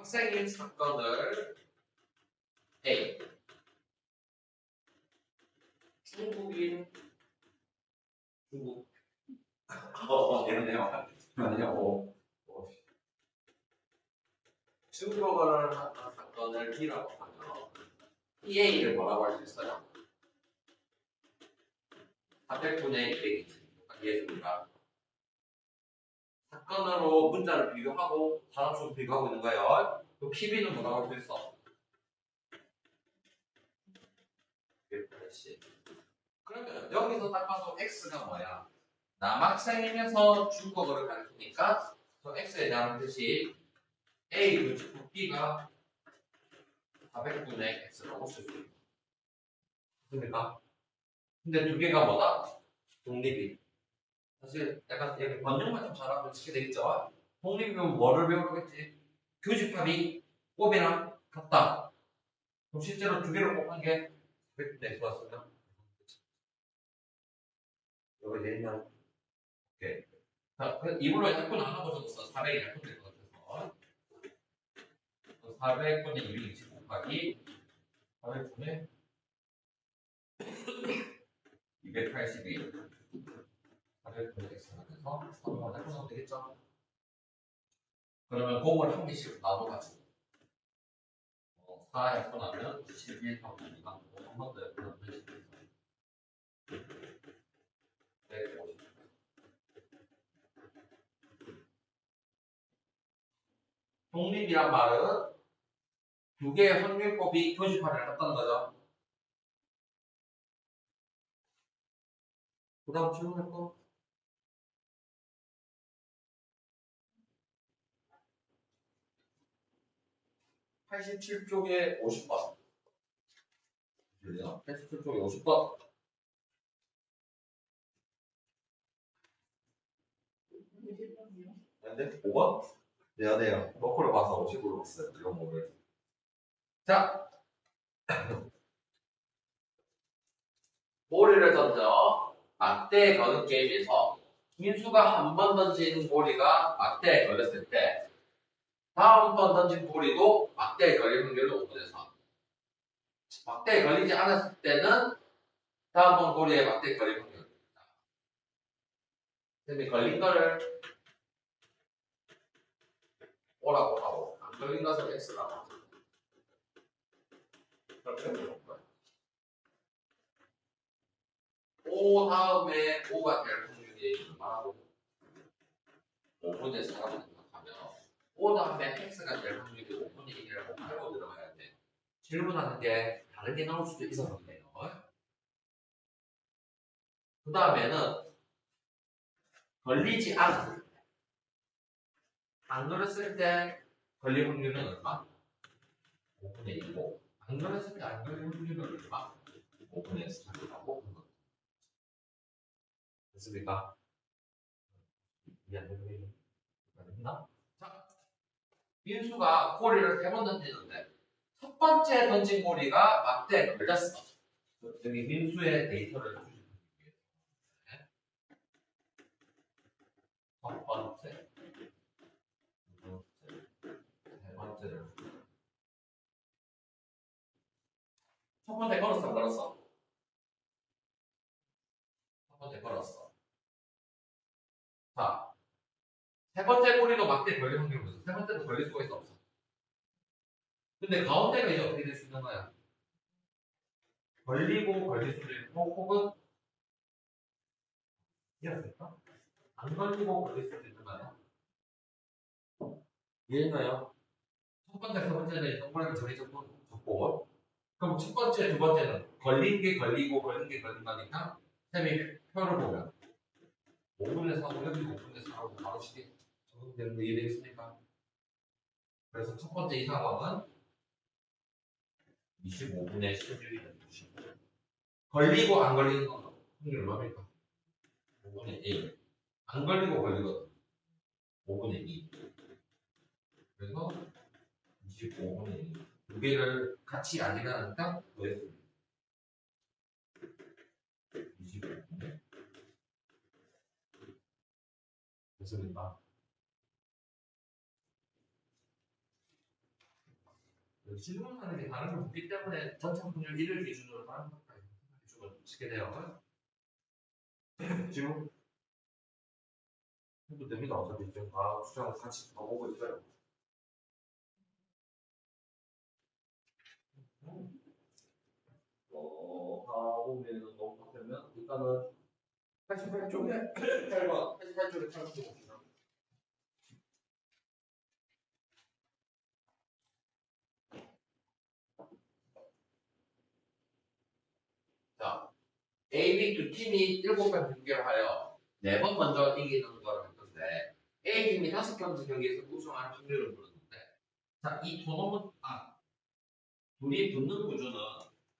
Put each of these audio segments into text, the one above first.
학생인 사건을 A 중국인 중국 미안해요. 중국어를 하는 사건을 B라고 하면 A를 뭐라고 할 수 있어요? 400분의 200이지. 이해했습니까? 사건으로 문자를 비교하고 단어수를 비교하고 있는 거예요. 그 PB는 뭐라고 할 수 있어? 180. 그러면 여기서 딱 봐도 X가 뭐야? 남학생이면서 중국어를 가르치니까 저 X에 대한 뜻이 A 분축 B가 400분의 X라고 쓸 수 있습니다. 맞습니까? 근데 두 개가 뭐다? 독립이. 사실 약간 이렇게 번역만 좀 잘하면 쉽게 되겠죠? 독립이면 뭐를 배우겠지? 교집합이 곱이랑 같다. 그럼 실제로 두 개를 곱한 게 400분의 X가 왔으면 여기 내면 오케이. 자, 이걸로 약분 나눠보셔서 400이 약분될 것 같아서 400분의 220 곱하기 400분의 282 400분의 x가 돼서 3번 약분하면 되겠죠? 그러면 곱을 한 개씩 나눠가지고 4 약분하면 11 하고 2가 한 번 더 약분하면 11 150 독립이란 말은 두 개의 확률법이 교집합을 했다는 거죠. 그 다음 질문할 거 87쪽에 50번. 87쪽에 50번. 근데 5번? 미안해요. 거꾸로 봐서 50으로 봤어요. 이런 거를. 자, 볼을 던져 막대에 거는 게임에서 민수가 한 번 던진 볼이가 막대에 걸렸을 때 다음번 던진 볼이도 막대에 걸릴 확률은 5분의 3. 막대에 걸리지 않았을 때는 다음번 볼에 막대에 걸릴 확률. 근데 걸린 거를 O라고 하고 안 걸린 것을 X라고 하죠. 그렇게 해보는 거예요. O 다음에 O가 될 확률이 말하고 5분의 4라고 생각하면 O 다음에 X가 될 확률이 5분의 1이라고 알고 들어가야 돼. 질문하는 게 다르게 나올 수도 있어서 그래요. 그 다음에는 걸리지 않았을 때, 안 걸렸을 때 걸릴 확률은 얼마? 5분의 1이고 안 걸렸을 때 안 걸릴 확률은 얼마? 5분의 4라고 본 겁니다. 됐습니까? 이해됐나? 자, 민수가 꼬리를 3번 던지는데 첫 번째 던진 꼬리가 막대에 걸렸어. 여기 민수의 데이터를 주시면 되겠습니다. 첫 번째, 두 번째, 세 번째를. 첫 번째 걸었어, 걸었어? 첫 번째 걸었어. 자, 세 번째 꼬리도 막대에 걸릴 확률이 없어. 세 번째도 걸릴 수가 있어, 없어? 근데 가운데가 이제 어떻게 될 수 있는 거야? 걸리고 걸릴 수도 있고, 혹은 이해했을까? 안 걸리고 걸릴 수도 있는 거야. 이해했나요? 첫 번째, 세 번째는 동그라미 정해졌고, 그럼 첫 번째, 두 번째는 걸린 게 걸리고 걸린 게 걸린 거니까 쌤이 표를 보면 5분의 4, 여기 5분의 4라고 바로 쉽게 적용되는 거 이해되겠습니까? 그래서 첫 번째 이 상황은 25분의 16이 되는 것이고 걸리고 안 걸리는 건 확률 얼마입니까? 5분의 1. 안 걸리고 걸리거든. 5분의 2. 그래서 25분의 2. 두 개를 같이 안 일어나니까 더했습니다. 25분의 됐습니까? 질문하는 게 다른 걸 묻기 때문에 전체 확률 1을 기준으로 다른 것까지 해주면 쉽게 돼요. 질문 해도 됩니다. 어차피 지금 다 수정 같이 다 보고 있어요. 하고는 너무 바뀌면 일단은 88쪽에 8번 88쪽에 8번 자, A, B 두 팀이 7번 경기를 하여 4번 먼저 이기는 거를 할 건데 A 팀이 5번째 경기에서 우승할 확률을 물었는데 자, 이 토너먼트 둘이 붙는 구조는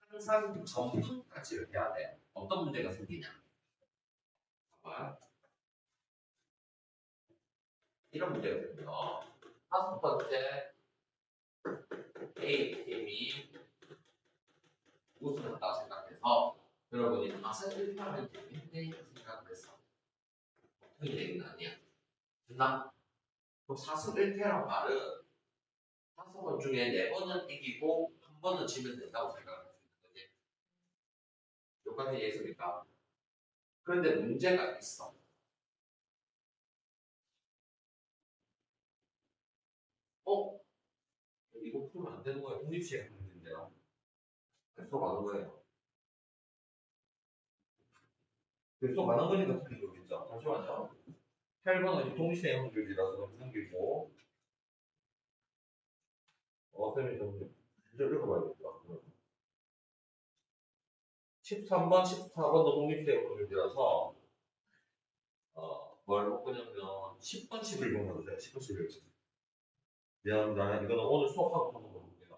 항상 점수까지를 해야 돼. 어떤 문제가 생기냐? 봐봐. 이런 문제가 생겨. 5번째 A 팀이 우승했다고 생각해서 여러분이 4승 1패하면 재밌네 생각을 했어. 어떻게 얘기는 아니야. 됐나? 그럼 4승 1패란 말은 5번 중에 4번은 이기고 1번은 지면 된다고 생각을 할 수 있는 거지. 여기까지 이해했습니까? 그런데 문제가 있어. 이거 풀면 안 되는 거예요. 독립시행 문제인데요. 계속 안 한 거예요. 계속 안 한 거니까 틀린 거겠죠. 잠시만요. 8번은 동시에 확률이라서 넘기고 쌤이 좀 읽어봐야겠다. 13번, 14번도 독립시행 확률이라서 뭘 바꾸냐면 10번, 11번으로 돼요. 10번, 11번. 미안합니다. 이거는 오늘 수업하고 한번 볼게요.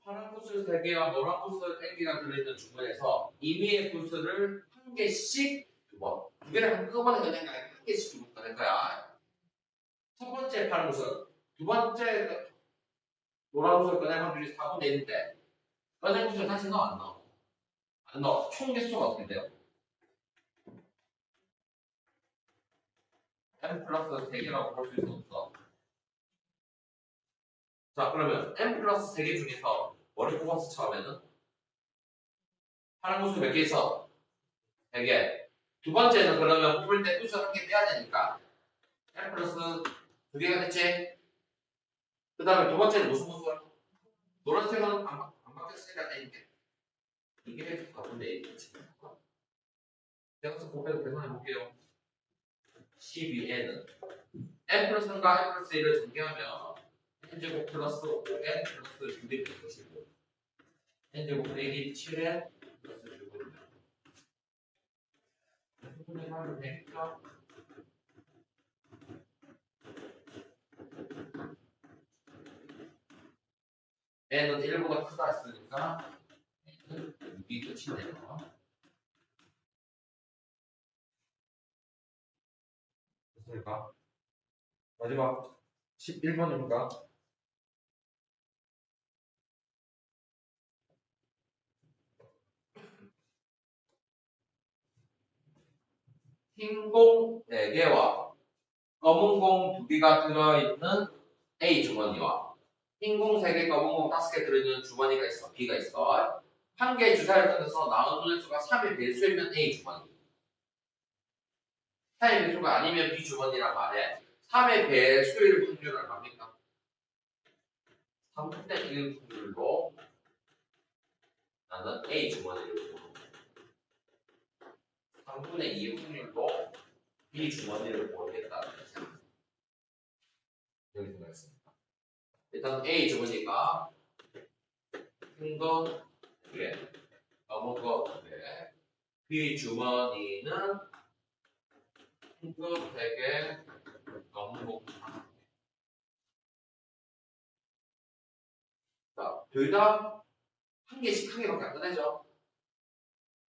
파란 구슬 3개와 노란 구슬 1개가 들어있는 주머니에서 임의의 구슬을 한 개씩 두 번. 두 개를 한꺼번에 그냥 한 개씩 주고 가는 거야. 첫 번째 파란 구슬, 두 번째 노란 구슬 꺼낼 확률이 4분의 1인데 꺼낼 구슬 다시 넣어 안 넣어? 안 넣어. 총 개수가 어떻게 돼요? n 플러스 3개라고 볼 수 있어. 자, 그러면 n 플러스 3개 중에서 뭐를 뽑아서 처음에는? 파란 구슬 몇 개 있어? 3개. 두 번째는 그러면 뽑을 때 구슬 한 개 빼야 되니까 n 플러스 2개가 됐지? 그 다음에 두 번째는 무슨 구슬? 노란색은 안 바뀌었으니까 n개. 이게 가운데 있겠지. 제가 곱해서 계산해 볼게요. 12n은 n 플러스 3과 n 플러스 1을 전개하면 n제곱 플러스 5n 플러스 6이 될 것이고 n제곱 플러스 7n 플러스 6을 수분의 하면 되니까 n은 1보다 크다 했으니까 n은 6이 끝이네요. 됐습니까? 마지막 11번입니까? 흰 공 4개와 검은 공 2개가 들어있는 A 주머니와 흰 공 3개, 검은 공 5개 들어있는 주머니가 있어. B가 있어. 한 개의 주사를 던져서 나온 눈의 수가 3의 배수이면 A 주머니. 3의 배수가 아니면 B 주머니란 말에 3의 배수일 확률은 얼마입니까? 3분의 1 확률로 나는 A 주머니를 고르고 3분의 2 확률로 B 주머니를 고르겠다는 거죠. 여기 생각했습니다. 일단 A 주머니가 큰 거 2개, 검은 거 2개, B 주머니는 큰 거 3개, 검은 거 1개. 자, 둘 다 한 개씩 한 개밖에 안 꺼내죠.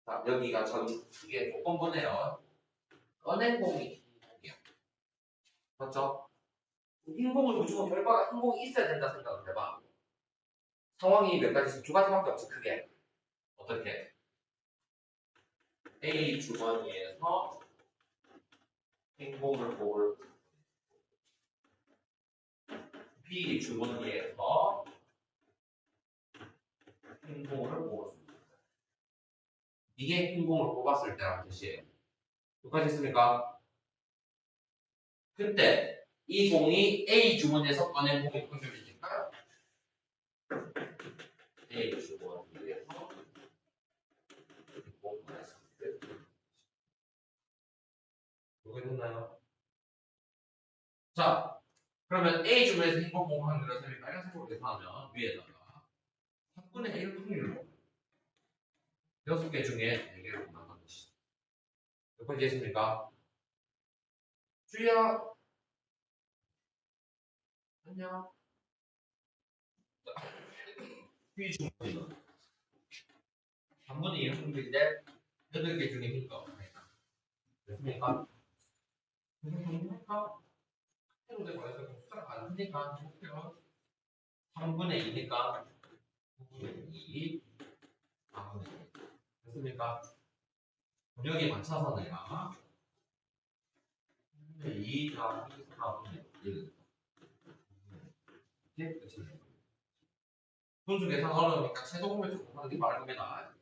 자, 여기가 이게 조건부네요. 꺼낸 공이 흰공이야. 맞죠? 흰공을 무조건 결과가 흰공이 있어야 된다 생각을 해봐. 상황이 몇 가지 있어? 두 가지밖에 없지, 크게. 어떻게? A 주머니에서 행복을 볼 B 주머니에서 행복을 뽑았습니다. 이게 행복을 뽑았을 때라는 뜻이에요. 여기까지 했습니까? 그때 이 공이 A 주머니에서 꺼낸 공의 확률이니까 A 주머니에서 공을 꺼냈습니다. 이해됐나요? 자, 그러면 A 주머니에서 행복 공의 확률을 쌤이 빨간색으로 계산하면 위에다가 3분의 1 확률로 6개 중에 4개를 나눈 것이죠. 여기까지 했습니까? 주희야 안녕. 휘 주머니는 3분의 1 확률인데 8개 중에 힘가 없습니다. 됐습니까? 됐습니까? 해로제 관해서 숫자가 안 되니까 3분의 2니까 9분의 2 4분의 2 됐습니까? 여기 맞춰서 내가 2 더하기 4분의 1 이게 끝입니다. 분수 계산 어려우니까 최소공을 곱하는 게 말급에다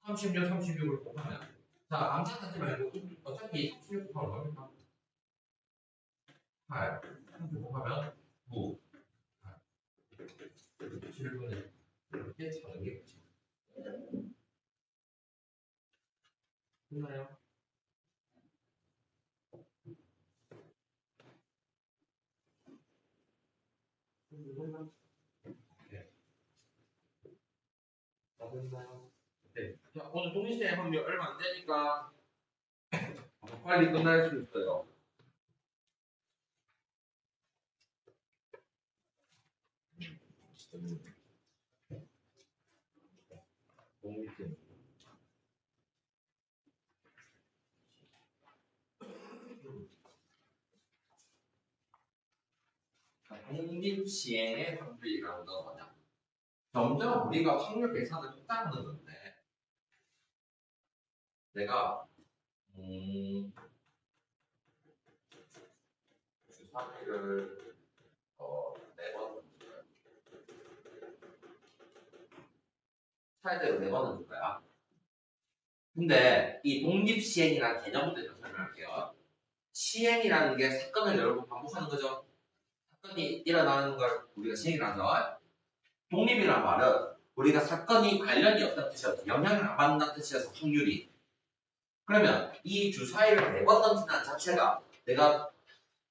36, 36을 곱하면 자 암산하지 말고 어차피 36 곱하면 얼마입니까? 8 36 곱하면 9 8 7분의 이렇게 찾는 게 끝입니다. 됐나요? 됐나요? 네. 자, 오늘 동시에 확률 얼마 안 되니까 빨리 끝날 수 있어요. 독립시행의 확률이라는 건 뭐냐? 점점 우리가 확률 계산을 했다는 건데 내가 주사위를 4번 차례대로 4번은 줄 거야. 근데 이 독립시행이라는 개념부터 좀 설명할게요. 시행이라는 게 사건을 여러 번 반복하는 거죠. 사건이 일어나는 걸 우리가 시행이라는 거. 독립이란 말은 우리가 사건이 관련이 없다는 뜻이어서 영향을 안 받는다는 뜻이어서 확률이. 그러면 이 주사위를 4번 던진다는 자체가 내가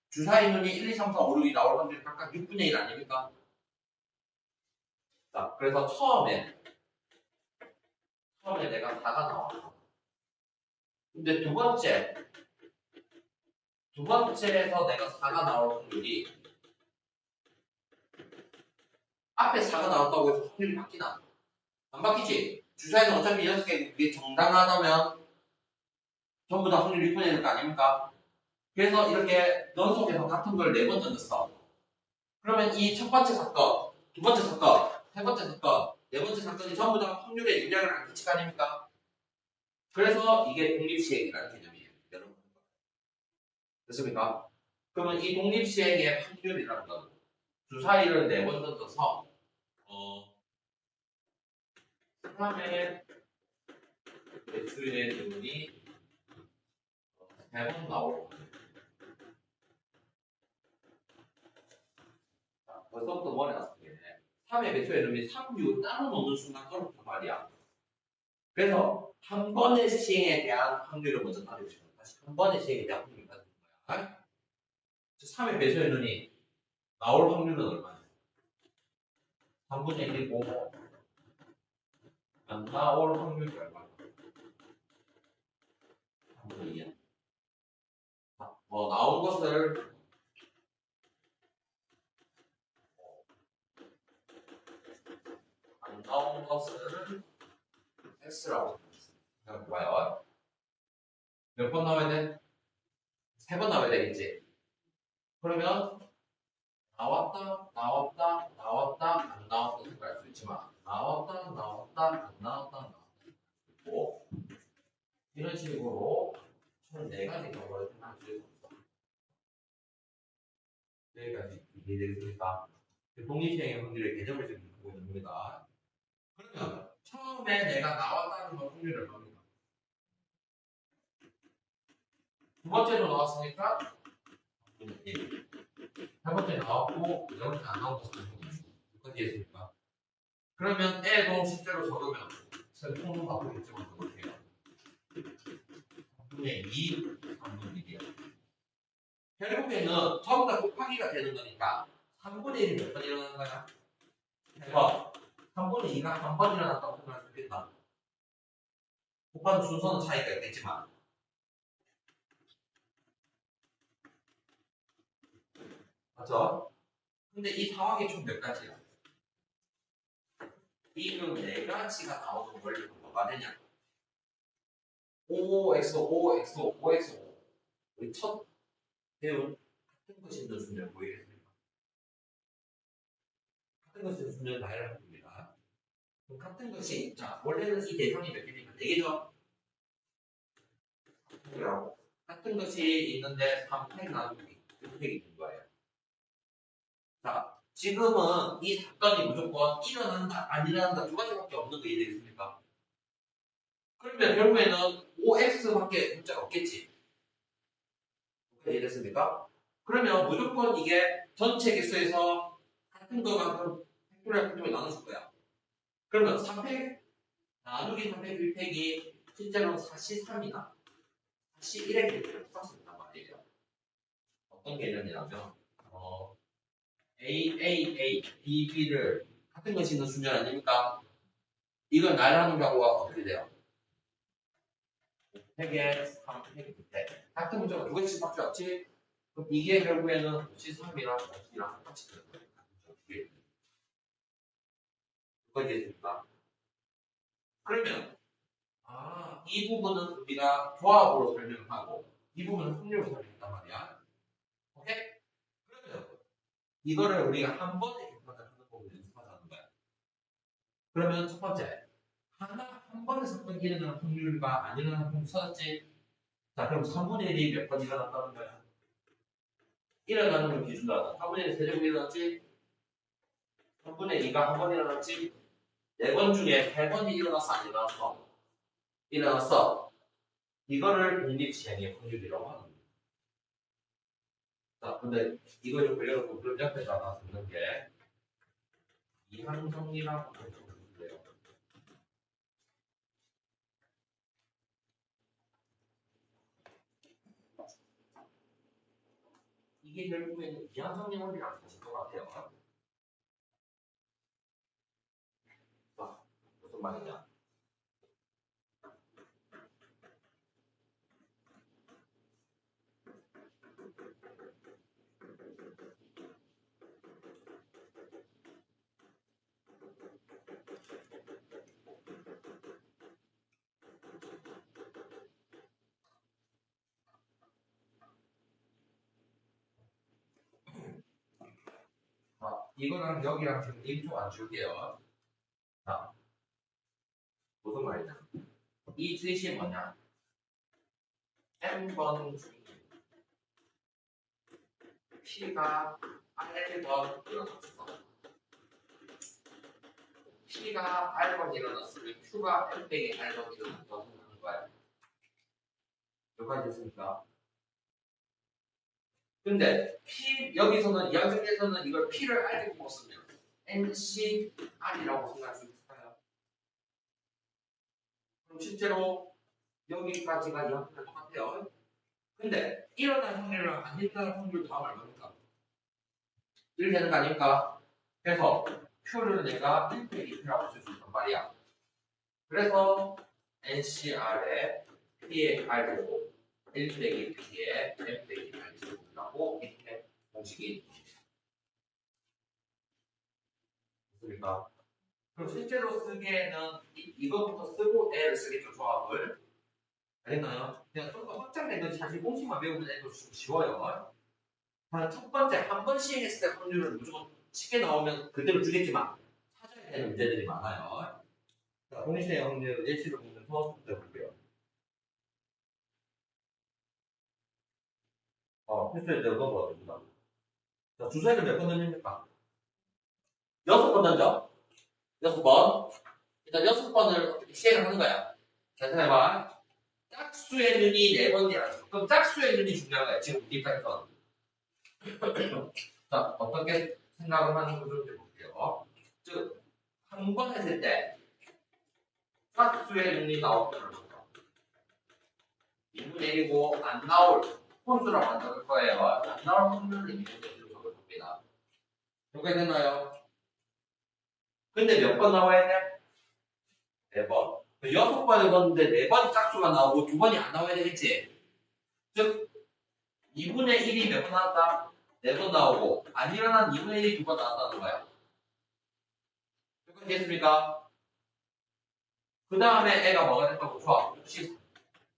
주사위 눈이 1, 2, 3, 4, 5, 6이 나올 확률이 각각 6분의 1 아닙니까? 자, 그래서 처음에 내가 4가 나와. 근데 두 번째에서 내가 4가 나올 확률이 앞에 4가 나왔다고 해서 확률이 바뀌나? 안 바뀌지? 주사위는 어차피 6개 그게 정당하다면 전부 다 확률 6분의 1일 거 아닙니까? 그래서 이렇게 연속해서 같은 걸 4번 던졌어. 그러면 이 첫 번째 사건, 두 번째 사건, 세 번째 사건, 네 번째 사건이 전부 다 확률에 영향을 안 끼칠 거 아닙니까? 그래서 이게 독립시행이라는 개념이에요. 여러분. 됐습니까? 그러면 이 독립시행의 확률이라는 건 주사위를 4번 던져서 3의 매출의 눈이 3번 나오고 벌써부터 머리 나쁘겠네. 3의 매출의 눈이 3, 6 따로 놓는 순간 어렵단 말이야. 그래서 한 번의 시행에 대한 확률을 먼저 따져주시면 다시 한 번의 시행에 대한 확률을 따져주는 거야. 3의 매수의 눈이 나올 확률은 얼마냐? 3분의 1이고 안 나올 확률이 얼마냐? 3분의 2야. 나온 것을 안 나온 것을 X라고 생각해봐요. 몇 번 나와야 돼? 3번 나와야 되겠지? 그러면 나왔다, 나왔다, 나왔다, 안 나왔다 생각할 수 있지만 나왔다, 나왔다, 안 나왔다, 나왔다 있고 이런 식으로 총 4가지 경우를 생각할 수 있습니다. 여기까지 이해되겠습니까? 독립시행의 확률의 개념을 지금 보고 있는 겁니다. 그러면 처음에 내가 나왔다는 건 확률을 겁니다. 두 번째로 나왔으니까 세 번째 나왔고 네 번째 안 나온 것은 여기까지 이해했습니까? 그러면 애도 실제로 적으면 통분 바꾸겠지만 적을게요. 3분의 2, 3분의 1이요. 결국에는 전부 다 곱하기가 되는 거니까 3분의 1이 몇 번 일어나는 거야? 해봐. 3분의 2가 한 번 일어났다고 생각할 수 있겠다. 곱하는 순서는 차이가 있겠지만 맞죠? 근데 이 상황이 총 몇 가지야? 이는 네 가지가 나오는 원리가 뭐가 되냐? 5x5, 5x5, 5x5 우리 첫 배운 같은 것이 있는 순열 보이겠습니까? 같은 것이 있는 순열 나열을 합니다. 같은 것이 자 원래는 이 대상이 몇 개니까 4개죠? 같은 것이 있는데 3팩 나누기 2팩이 있는 거예요. 자, 지금은 이 사건이 무조건 일어난다, 안 일어난다 두 가지밖에 없는 거 이해되겠습니까? 그러면 결국에는 5x밖에 문자가 없겠지. 이해됐습니까? 그러면 무조건 이게 전체 개수에서 같은 거만큼 팩토리얼 팩토리얼 나눠줄 거야. 그러면 3팩 나누기 3팩 1팩이 실제로는 4C3이나 4C1의 개념이 똑같습니다 말이에요. 어떤 개념이냐면 A, B, B를 같은 것이 있는 순열 아닙니까? 이걸 나열하는 경우가 어떻게 돼요? 3개, 3, 3개, 2팩. 같은 문자가 두 개씩 밖에 없지? 그럼 이게 결국에는 53이랑 50이랑 똑같이 되는 거예요. 그거 이해됐습니까? 그러면 이 부분은 우리가 조합으로 설명하고 이 부분은 확률로 설명했단 말이야. 오케이? 그러면 이거를 우리가 한 번에 계산을 하는 법을 연습하자는 거야. 그러면 첫 번째 한 번에 사건 일어나는 확률과 안 일어나는 확률 찾았지? 자 그럼 3분의 1이 몇 번 일어났다는 거야? 일어나는 걸 기준으로 하자. 3분의 1이 3번 일어났지? 3분의 2가 한 번 일어났지? 4번 중에 3번이 일어났어 안 일어났어? 일어났어. 이거를 독립시행의 확률이라고 하는 거예요. 자, 근데 이걸 좀 걸려놓고 그럼 옆에다가 쓰는 게 이항정리라고 적어주세요. 이게 결국에는 이항정리 원리랑 사실 똑같아요. 자, 무슨 말이냐? 자, 이거랑 여기랑 지금 1초 안 줄게요. 자, 무슨 말이냐? 이 뜻이 뭐냐? n번 중에 p가 r번 일어났어. p가 r번 일어났으면 q가 n 빼기 r번 일어났다고 생각하는 거야. 여기까지 됐습니까? 근데 P 여기서는 이항정리에서는 이걸 P를 R로 묶었으면 NC R이라고 생각할 수 있을까요? 그럼 실제로 여기까지가 이항정리랑 똑같아요. 근데 일어날 확률이랑 안 일어날 확률 다음 얼마입니까? 1 되는 거 아닙니까? 그래서 Q를 내가 1 빼기 Q라고 쓸 수 있단 말이야. 그래서 NCR에 P의 R 제곱 1 빼기 P의 M 빼기 R 제곱이라고 이렇게 공식이 있습니까? 그럼 실제로 쓰기에는 이거부터 쓰고 애를 쓰겠죠, 조합을. 알겠나요? 그냥 좀 더 확장된 건 사실 공식만 배우면 애도 좀 쉬워요. 첫 번째, 한 번 시행했을 때 확률은 무조건 쉽게 나오면 그대로 주겠지만 찾아야 되는 문제들이 많아요. 자, 공시의 확률 예시를 보면서 좀 해볼게요. 필수에 대한 거 같습니다. 자, 주사위를 몇 번 던집니까? 6번 던져. 6번. 일단 6번을 어떻게 시행을 하는 거야? 자, 해봐. 짝수의 눈이 4번이야. 그럼 짝수의 눈이 중요한 거야. 지금 우리 입장에서. 자, 어떻게 생각을 하는 거좀 해볼게요. 즉, 한 번 했을 때 짝수의 눈이 나올 거를 2분의 1이고 안 나올 혼수를 만들 거예요. 안 나올 확률을 2분의 1로 적어줍니다. 이렇게 되나요? 근데 몇 번 나와야 돼? 4번. 6번을 걷는데 4번이 짝수가 나오고 2번이 안 나와야 되겠지? 즉, 2분의 1이 몇 번 나왔다? 4번 나오고, 안 일어난 2분의 1이 2번 나왔다는 거야. 됐습니까? 그 다음에 애가 뭐가 됐다고? 좋아. 혹시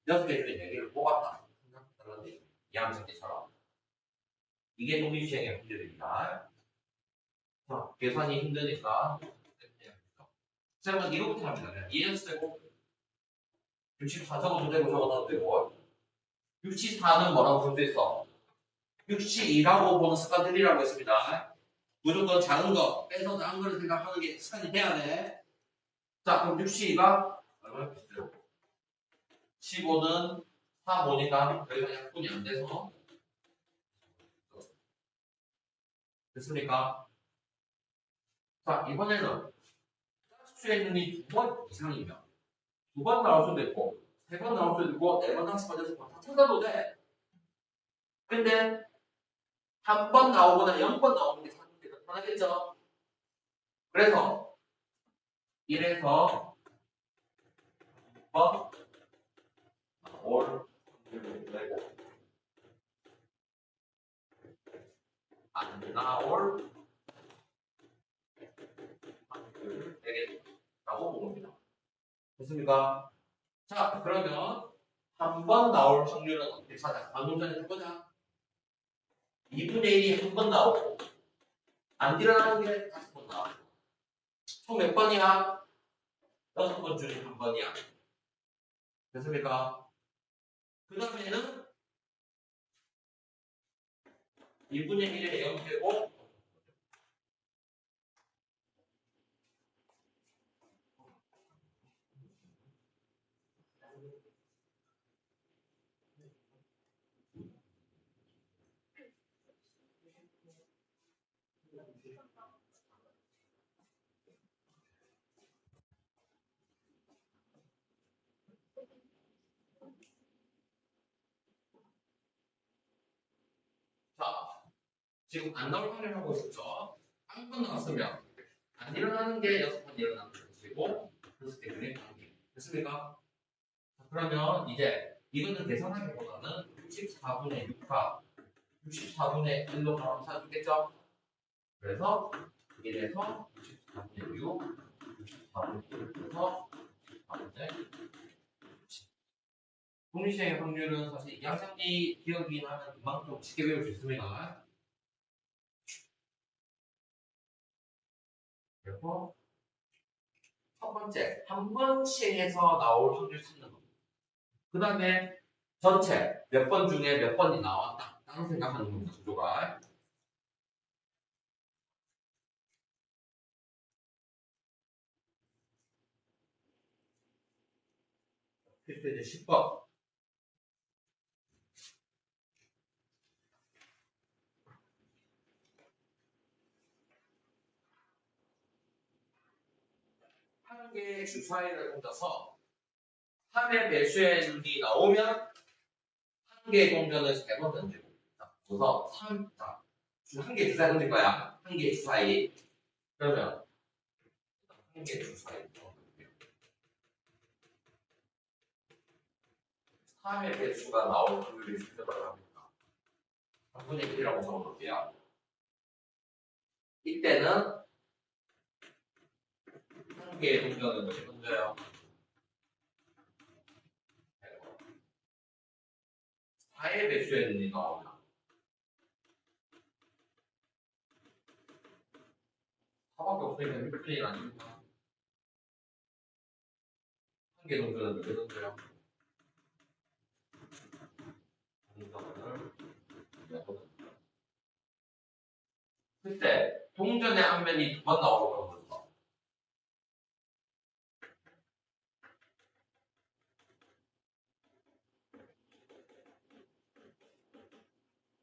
6개 중에 4개를 뽑았다. 생각달라는데, 양측기처럼. 이게 독립시행의 문제입니다. 자, 계산이 힘드니까. 자, 그러면 이렇게 합니다. 그냥 2x 되고, 64 적어도 되고, 적어도 되고, 64는 뭐라고 볼 수 있어? 62라고 보는 습관들이라고 했습니다. 무조건 작은 거, 빼서 작은 거를 생각하는 게 습관이 돼야 돼. 자, 그럼 62가 얼마나 비슷해요? 15는 4 보니까 여기가 약분이 안 돼서 됐습니까? 자, 이번에는 짝수의 눈이 2번 이상이면 2번 나올 수도 있고 3번 나올 수도 있고 4번, 5번, 6번 다 찾아도 돼. 근데 한 번 나오거나 0번 나오는 게 찾는 게 더 편하겠죠? 그래서 1에서 2번 올 내고 안 나올 확률 되겠다고 봅니다. 됐습니까? 자, 그러면 한 번 나올 확률은 어떻게 찾아? 방금 전에 해보자. 2분의 1이 한 번 나오고 안 일어나는 게 5번 나오고 총 몇 번이야? 6번 중에 한 번이야. 됐습니까? 그 다음에는 2분의 1에 0 되고 자, 지금 안 나올 확률 하고 있었죠? 한 번 나왔으면 안 일어나는 게 6번 일어나는 것이고 6개 중에 한 개. 됐습니까? 자, 그러면 이제 이거는 계산하기보다는 64분의 6과 64분의 1로 바로 찾아주겠죠? 그래서 1에서 64분의 6, 64분의 1에서 64분의 10. 독립시행의 확률은 사실 양상기 기억이 나면 금방 좀 쉽게 배울 수 있습니다. 그래서 첫 번째, 한 번 시행해서 나올 확률 찾는 겁니다. 그 다음에 전체 몇 번 중에 몇 번이 나왔다. 라고 생각하는 겁니다. 구조가. 필수 이제 10번. 한 개의 주사위를 던져서 3의 배수의 눈이 나오면 한 개의 동전을 3번 던지고 그래서 3, 한 개의 주사위 던질 거야. 한 개의 주사위. 그러면 한 개의 주사위 3의 배수가 나올 확률이 줄여달라고 합니다. 3분의 1이라고 적어볼게요. 이때는 한 개의 동전을 몇 개 던져요? 4의 배수의 눈이 나오면 4밖에 없으니까 6분의 1 아닙니까? 한 개 동전을 몇 개 던져요? 동전을 몇 개 던져요? 했을 때 동전의 앞면이 두 번 나오는 거죠.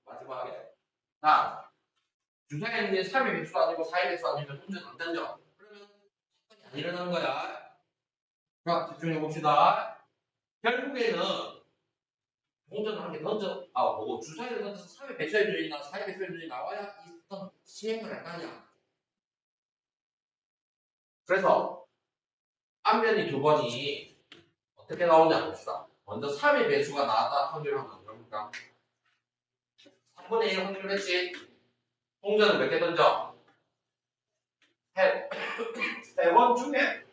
마지막에 자, 주사에 있는 3의 배수 아니고 4의 배수 아니면 동전 안 던져. 그러면 사건이 안 일어나는 거야. 자, 집중해 봅시다. 결국에는 동전을 한 개 던져, 뭐고 주사위를 던져서 3의 배수의 줄이나 4의 배수의 줄이 나와야 이 사건 시행을 할 거 아니야. 그래서 앞면이 두 번이 어떻게 나오냐 봅시다. 먼저 3의 배수가 나왔다 확률을 한번 그러니까 3분의 1 확률을 했지. 동전을 몇 개 던져? 세 번 중에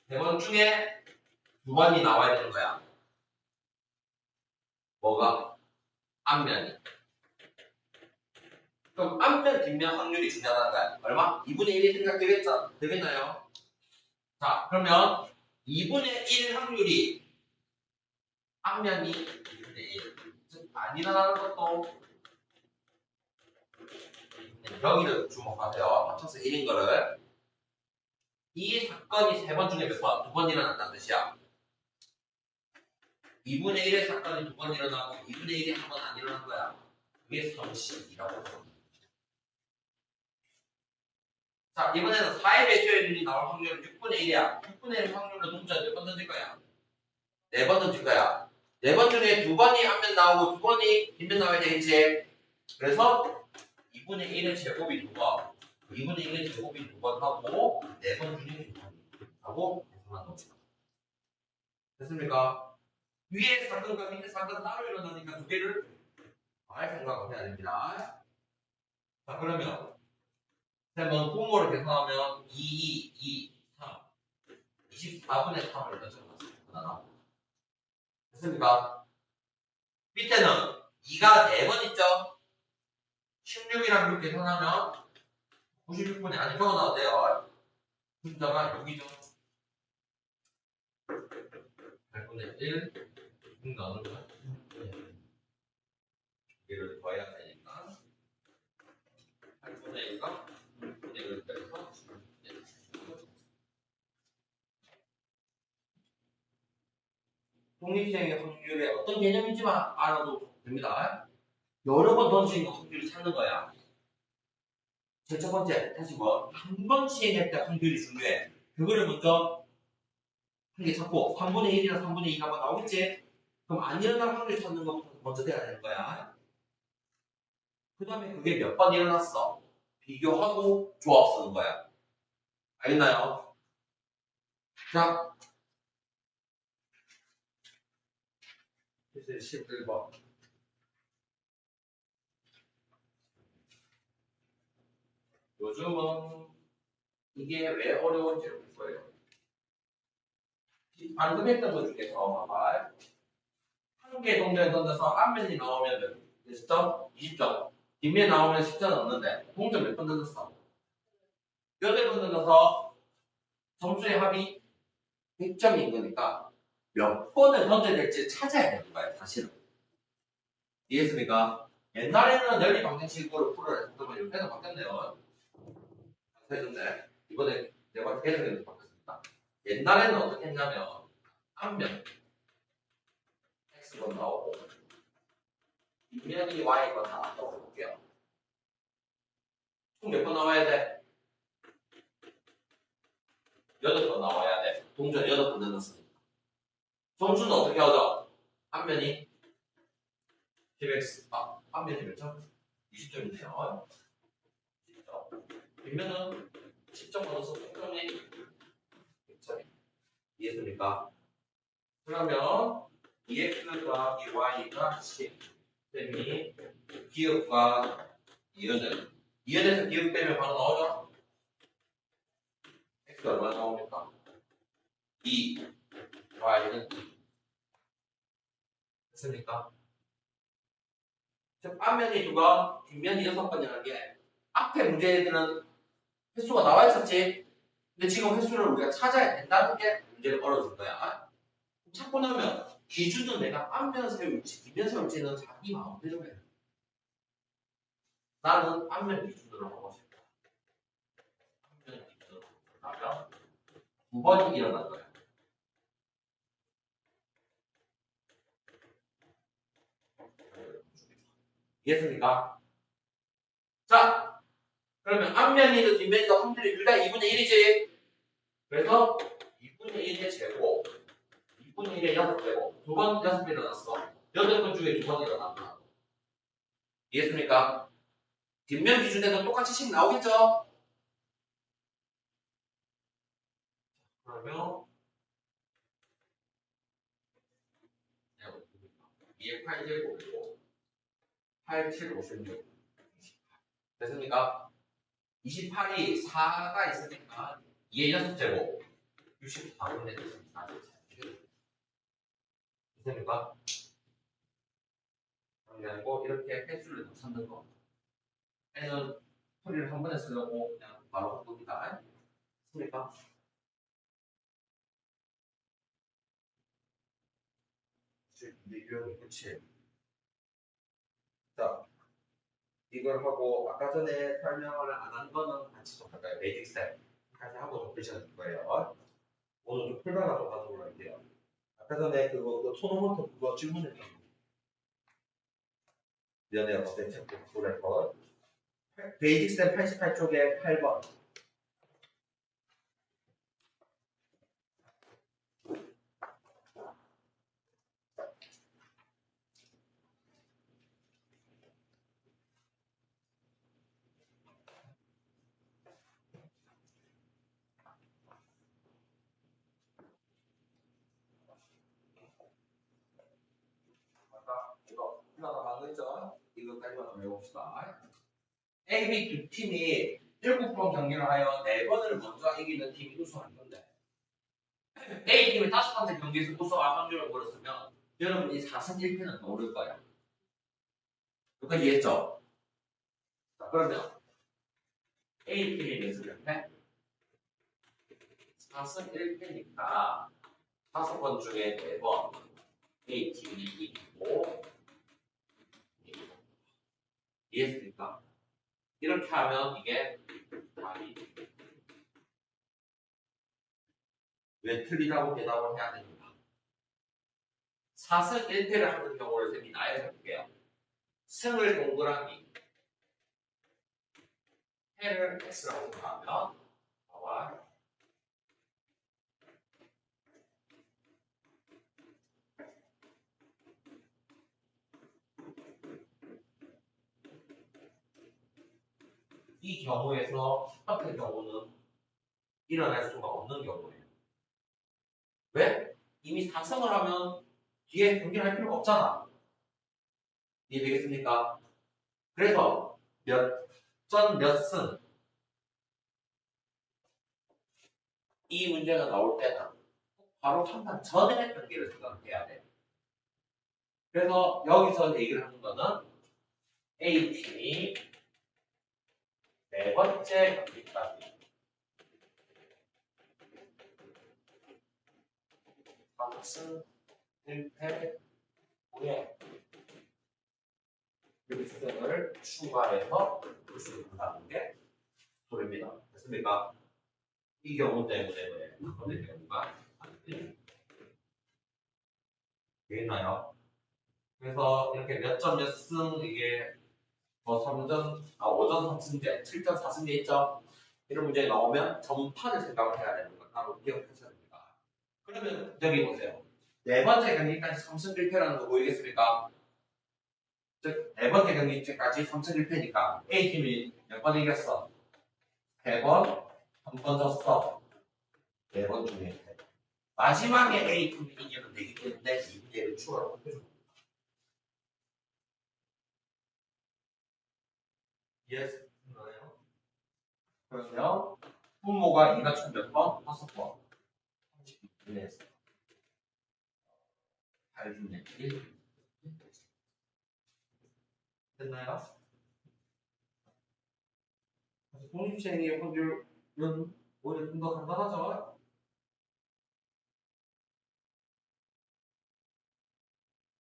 세 번 중에 두 번이 나와야 되는 거야. 뭐가? 앞면이. 그럼 앞면, 뒷면 확률이 중요하다는 거야. 얼마? 2분의 1이 생각되겠나요? 자, 그러면 2분의 1 확률이 앞면이 2분의 1. 즉, 안 일어나는 것도 여기를 주목하세요. 합쳐서 1인 거를. 이 사건이 세 번 중에 몇 번? 두 번 일어난다는 뜻이야. 2분의 1의 사건이 두 번 일어나고 2분의 1이 한 번 안 일어난 거야. 그게 성식이라고 합니다. 자, 이번에는 4의 배수율이 나올 확률은 6분의 1이야. 6분의 1 확률로 동전 몇 번 던질 거야? 4번 던질 거야. 4번 중에 두 번이 앞면 나오고 두 번이 뒷면 나와야 되겠지. 그래서 2분의 1의 제곱이 두 번, 2분의 1의 제곱이 두 번 하고 4번 중에 두 번 하고 계산한 겁니다. 됐습니까? 위에 사건과 밑에 사건은 따로 일어나니까 두 개를 알 생각을 해야 됩니다. 자, 그러면 쌤은 분모를 계산하면 2, 2, 3 24분의 3을 던져봤습니다. 됐습니까? 밑에는 2가 4번 있죠? 16이랑 6 계산하면 96분이 아니 적어놔도 돼요. 숫자가 6이죠. 8분의 1 6 나누면 2를 더해야 되니까 8분의 1과 6분의 1을 빼서 독립시행의 확률에 어떤 개념인지만 알아도 됩니다. 여러 번 던지는 확률을 찾는 거야. 첫 번째, 다시 한 번 시행할 때 확률이 중요해. 그거를 먼저 한 개 찾고 3분의 1이나 3분의 2가 나오겠지? 그럼 안 일어날 확률 찾는 것부터 먼저 돼야 되는 거야. 그 다음에 그게 몇 번 일어났어? 비교하고 조합 쓰는 거야. 알겠나요? 자, 11번. 요즘은 이게 왜 어려운지 볼 거예요. 방금 했던 것 중에서 봐봐. 한 개 동전에 던져서 앞면이 나오면 몇 점? 20점. 뒷면 나오면 10점 넘는데 동전 몇 번 던졌어? 8번 던져서 점수의 합이 100점인 거니까 몇 번을 던져야 될지 찾아야 되는 거야, 사실은. 이해했습니까? 옛날에는 연립 방정식으로 풀어야 했지만 요새는 바뀌었네요. 바뀌었네. 이번에 내가 계속해서 바뀌었습니다. 옛날에는 어떻게 했냐면 앞면 x번 나오고 뒷면이 y번 나왔다고 볼게요. 총 몇 번 나와야 돼? 8번 나와야 돼. 동전 8번 넣었으니까. 점수는 어떻게 하죠? 앞면이 10x. 앞면이 몇 점? 20점이네요. 10점. 뒷면은 10점 얻어서 총점이 100점이. 이해했습니까? 그러면 2x가 2y가 10. 쌤이 기억과 이연을. 이연에서 기억 빼면 바로 나오죠? x가 얼마나 나옵니까? 2. y는 2. 됐습니까? 즉, 앞면이 2번, 뒷면이 6번이라는 게 앞에 문제들은 횟수가 나와 있었지. 근데 지금 횟수를 우리가 찾아야 된다는 게 문제를 걸어줄 거야. 찾고 나면 기준은 내가 앞면 세울지, 뒷면 세울지는 자기 마음대로 해. 나는 앞면 기준으로 하고 싶다. 앞면 기준으로 하면 두 번이 일어난 거야. 이해했습니까? 자, 그러면 앞면이든 뒷면이든 확률이 둘 다 2분의 1이지. 그래서 2분의 1의 제곱, 2분의 1의 6제곱, 두 번 6개 일어났어. 8번 중에 두 번 일어났다. 이해했습니까? 뒷면 기준에도 똑같이 식 나오겠죠? 그러면 2의 8제곱이고 8, 7, 56, 28. 됐습니까? 28이 4가 있으니까 2의 6제곱 64분의 24. 됐습니까? 그리고 이렇게 횟수를 더 찾는 거. 얘는 소리를 한 번에 쓰려고 그냥 바로 한 겁니다. 됐습니까? 유형이 그치. 자, 이걸 하고 아까 전에 설명을 안 한 거는 같이 좀 할까요? 베이직 스텝 같이 하고 좀 보시는 거예요. 오늘 좀 풀다가 좀 하는 걸로 할게요. 아까 전에 그거 토너먼트 그거 질문했던 거. 미안해요. 어때? 그래서 베이직 스텝 88쪽에 8번. 아까 이거 하나 방금 있죠? 이거까지만 좀 외웁시다. A, B 두 팀이 7번 경기를 하여 4번을 먼저 이기는 팀이 우승한 건데 A팀이 5번째 경기에서 우승할 확률을 물었으면 여러분이 4승 1패는 모를 거예요. 여기까지 이해했죠? 자, 그러면 A팀이 몇승 1패? 4승 1패니까 5번 중에 4번 A팀이 이기고 이해했습니까? 이렇게 하면 이게 답이 왜 틀리다고 대답을 해야 됩니다. 4승 1패를 하는 경우를 쌤이 나열해 볼게요. 승을 동그라미, 패를 X라고 하면 봐봐. 이 경우에서 첫 번째 경우는 일어날 수가 없는 경우예요. 왜? 이미 4승을 하면 뒤에 경기를 할 필요가 없잖아. 이해되겠습니까? 그래서 몇 전 몇 승 이 문제가 나올 때는 바로 한 판 전에 경기를 생각해야 돼. 그래서 여기서 얘기를 하는 거는 A팀이 네 번째 경기까지 3승 1패 후에 1승을 추가해서 볼 수 있다는 게 소리입니다. 됐습니까? 이 경우 때문에 왜 첫 번째 경우가 안 돼요? 되겠나요? 그래서 이렇게 몇 점 몇 승 이게 뭐 3전, 5전 3승제, 7전 4승제 있죠? 이런 문제 나오면 전판을 생각을 해야 되는 거 따로 기억하셔야 됩니다. 그러면 여기 보세요. 네 번째 경기까지 3승 1패라는 거 보이겠습니까? 즉, 네 번째 경기까지 3승 1패니까 A팀이 몇 번 이겼어? 3번, 한 번 졌어. 4번 중에 마지막에 A팀이 이기면 되기 때문에 이 문제를 추가로 해줘. yes? 나요? 그러면 분모가 2가 총 몇 번? 5번. 32분의 8분의 1. 됐나요? 독립생의 확률은 오히려 좀 더 간단하죠?